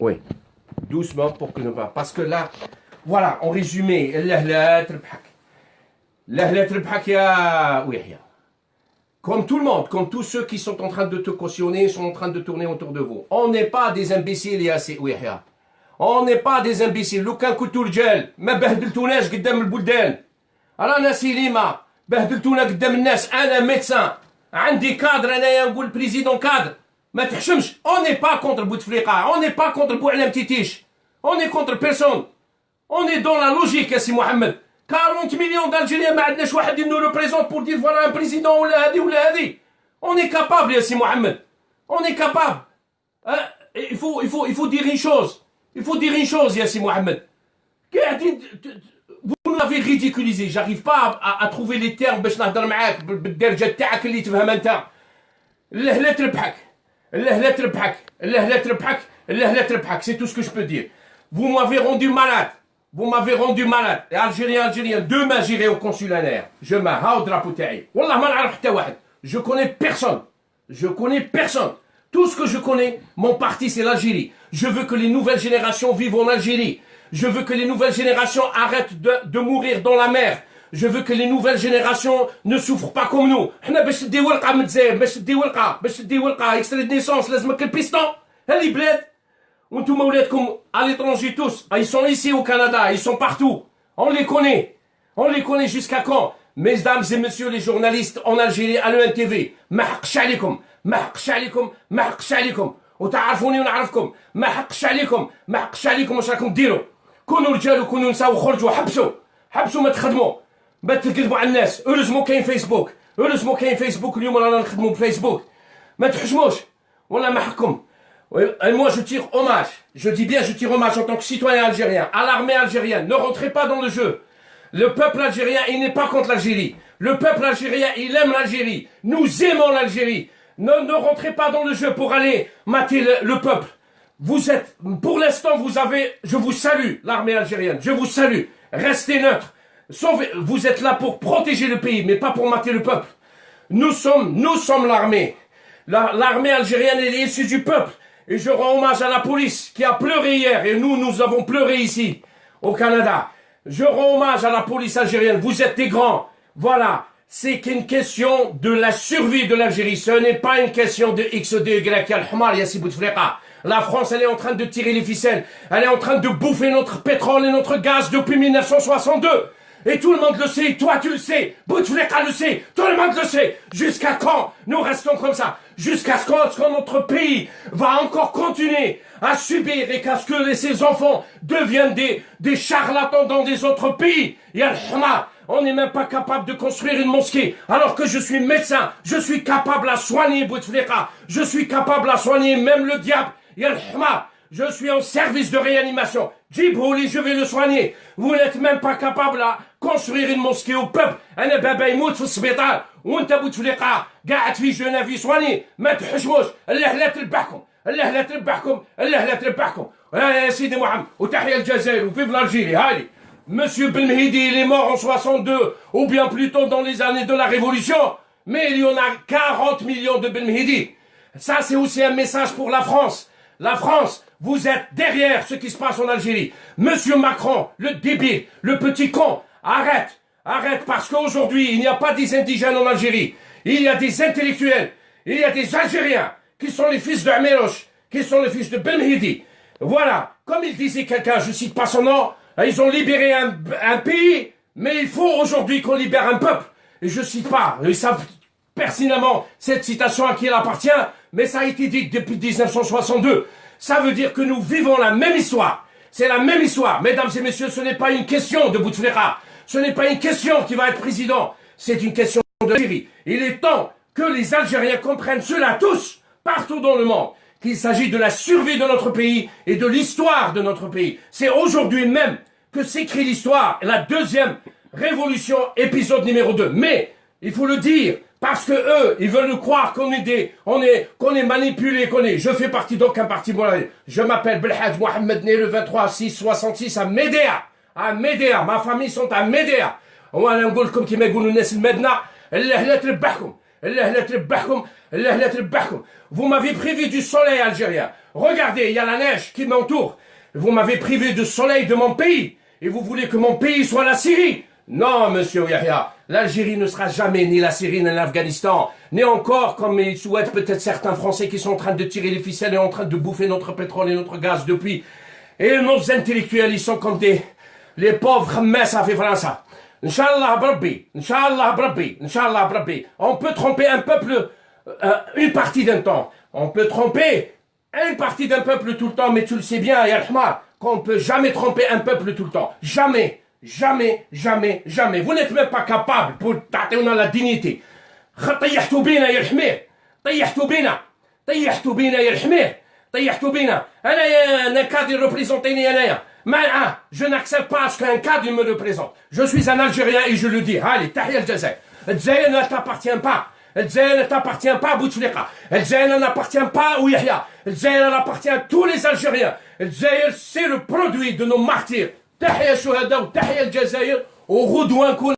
Oui. Doucement pour que nous va. Parce que là, voilà, en résumé, l'ahla trebhak. L'ahla trebhak ya Yahya. Comme tout le monde, comme tous ceux qui sont en train de te cautionner, sont en train de tourner autour de vous. On n'est pas des imbéciles, ya Yahya. On n'est pas des imbéciles. لو كان كنتو رجال ما بهدلتوناش قدام البلدان. رانا سيليما بهدلتونا قدام الناس. انا ميدسان عندي كادر انايا نقول بريزيدون كادر. ما تحشمش. On n'est pas contre Bouteflika. On n'est pas contre Boualem Titiche. On est contre personne. On est dans la logique يا سي محمد. 40 millions d'Algériens ما عندناش واحد nous représente pour dire voilà un président ولا هذه ولا هذه. On est capable يا سي محمد. On est capable. Il faut dire une chose. Il faut dire une chose, Yassi Mohamed. Vous nous avez ridiculisé. J'arrive pas à trouver les termes باش نهضر معاك بالدرجه تاعك اللي تفهم انت. اللهله تربحك. اللهله تربحك. اللهله تربحك. اللهله تربحك. C'est tout ce que je peux dire. Vous m'avez rendu malade. Vous m'avez rendu malade. Et Algérien, demain j'irai au consulaire. Je mets هاو drapeau تاعي. والله ما نعرف حتى واحد. Je connais personne. Je connais personne. Tout ce que je connais, mon parti, c'est l'Algérie. Je veux que les nouvelles générations vivent en Algérie. Je veux que les nouvelles générations arrêtent de mourir dans la mer. Je veux que les nouvelles générations ne souffrent pas comme nous. حنا باش تدي ورقة من الجزائر، باش تدي ورقة extrait de naissance لازمك البيستون. هذه بلاد. وانتم ولادكم à l'étranger tous. Ils sont ici au Canada, ils sont partout. On les connaît. On les connaît jusqu'à quand? Mesdames et messieurs les journalistes en Algérie à l'ENTV. ما حقش عليكم. ما حقش عليكم. ما حقش عليكم. وتعرفوني ونعرفكم. ما حقش عليكم. ما حقش عليكم واش راكم ديروا. كونوا رجال وكونوا نساء وخرجوا حبسوا ما تخدموا. ما تكذبوا على الناس. هوريزمون كاين فيسبوك. هوريزمون كاين فيسبوك اليوم رانا نخدموا بفيسبوك. ما تحشموش. والله ما حقكم. Et moi je tire hommage. Je dis bien je tire hommage en tant que citoyen algérien à l'armée algérienne. Ne rentrez pas dans le jeu. Le peuple algérien, il n'est pas contre l'Algérie. Le peuple algérien, il aime l'Algérie. Nous aimons l'Algérie. Ne rentrez pas dans le jeu pour aller mater le peuple. Vous êtes, pour l'instant, je vous salue, l'armée algérienne. Je vous salue. Restez neutre. Vous êtes là pour protéger le pays, mais pas pour mater le peuple. Nous sommes l'armée. L'armée algérienne, elle est issue du peuple. Et je rends hommage à la police qui a pleuré hier. Et nous avons pleuré ici, au Canada. Je rends hommage à la police algérienne. Vous êtes des grands. Voilà. C'est qu'une question de la survie de l'Algérie. Ce n'est pas une question de X ou de Y. La France, elle est en train de tirer les ficelles. Elle est en train de bouffer notre pétrole et notre gaz depuis 1962. Et tout le monde le sait. Toi, tu le sais. Bouteflika le sait. Tout le monde le sait. Jusqu'à quand nous restons comme ça? Jusqu'à ce que notre pays va encore continuer à subir et qu'à ce que ces enfants deviennent des charlatans dans des autres pays. On n'est même pas capable de construire une mosquée. Alors que je suis médecin, je suis capable à soigner Bouteflika. Je suis capable à soigner même le diable. Je suis en service de réanimation. Djibouli, je vais le soigner. Vous n'êtes même pas capable à construire une mosquée au peuple. أنا بابا يموت في السبيطار وانت بوتفليقة قاعد في جنيف يسواني. ما تحشموش. الله لا تربحكم. الله لا تربحكم. الله لا تربحكم. يا سيدي محمد وتحيا الجزائر وفيف l'Algérie. Allez. Monsieur Belmehidi, il est mort en 62 ou bien plutôt dans les années de la Révolution. Mais il y en a 40 millions de Belmehidi. Ça, c'est aussi un message pour la France. La France, vous êtes derrière ce qui se passe en Algérie. Monsieur Macron, le débile, le petit con, arrête parce qu'aujourd'hui, il n'y a pas des indigènes en Algérie. Il y a des intellectuels, il y a des Algériens qui sont les fils de Améroche, qui sont les fils de Belmehidi. Voilà, comme il disait quelqu'un, je cite pas son nom, ils ont libéré un pays, mais il faut aujourd'hui qu'on libère un peuple. Et je cite pas, ils savent pertinemment cette citation à qui elle appartient, mais ça a été dit depuis 1962. Ça veut dire que nous vivons la même histoire. C'est la même histoire. Mesdames et messieurs, ce n'est pas une question de Bouteflika. Ce n'est pas une question qui va être président. C'est une question de l'Algérie. Il est temps que les Algériens comprennent cela tous, partout dans le monde, qu'il s'agit de la survie de notre pays et de l'histoire de notre pays. C'est aujourd'hui même que s'écrit l'histoire, la deuxième révolution, épisode numéro 2. Mais, il faut le dire, parce que eux, ils veulent nous croire qu'on est manipulé, je fais partie d'aucun parti. Je m'appelle Belhadj Mohamed, né le 23/6/66 à Médéa. À Médéa. Ma famille sont à Médéa. وانا نقول لكم كيما يقولوا الناس المدنة الله لا تربحكم. Vous m'avez privé du soleil algérien. Regardez, il y a la neige qui m'entoure. Vous m'avez privé du soleil de mon pays. Et vous voulez que mon pays soit la Syrie? Non, monsieur Yahya. L'Algérie ne sera jamais ni la Syrie ni l'Afghanistan. Ni encore, comme ils souhaitent peut-être certains Français qui sont en train de tirer les ficelles et en train de bouffer notre pétrole et notre gaz depuis. Et nos intellectuels, ils sont comme les pauvres messes à France. Inch'Allah Brabbi, Inch'Allah Brabbi, Inch'Allah Brabbi. On peut tromper un peuple une partie d'un temps. On peut tromper une partie d'un peuple tout le temps, mais tu le sais bien, Yahma, qu'on ne peut jamais tromper un peuple tout le temps. Jamais, jamais, jamais, jamais. Vous n'êtes même pas capable pour t'atteindre la dignité. طيحتوا بينا يا الحمير طيحتوا بينا طيحتوا بينا يا الحمير طيحتوا بينا انا كادر représenteni انايا ما je n'accepte pas ce qu'un cadre me représente. Je suis un Algérien et je le dis. Allez, تحية الجزائر. الجزائر ne t'appartient pas. الجزائر ne t'appartient pas بوتفليقة. الجزائر n'appartient pas au Yahya. الجزائر appartient à tous les Algériens. الجزائر c'est le produit de nos martyrs. تحية الشهداء وتحية الجزائر وغدوة نكون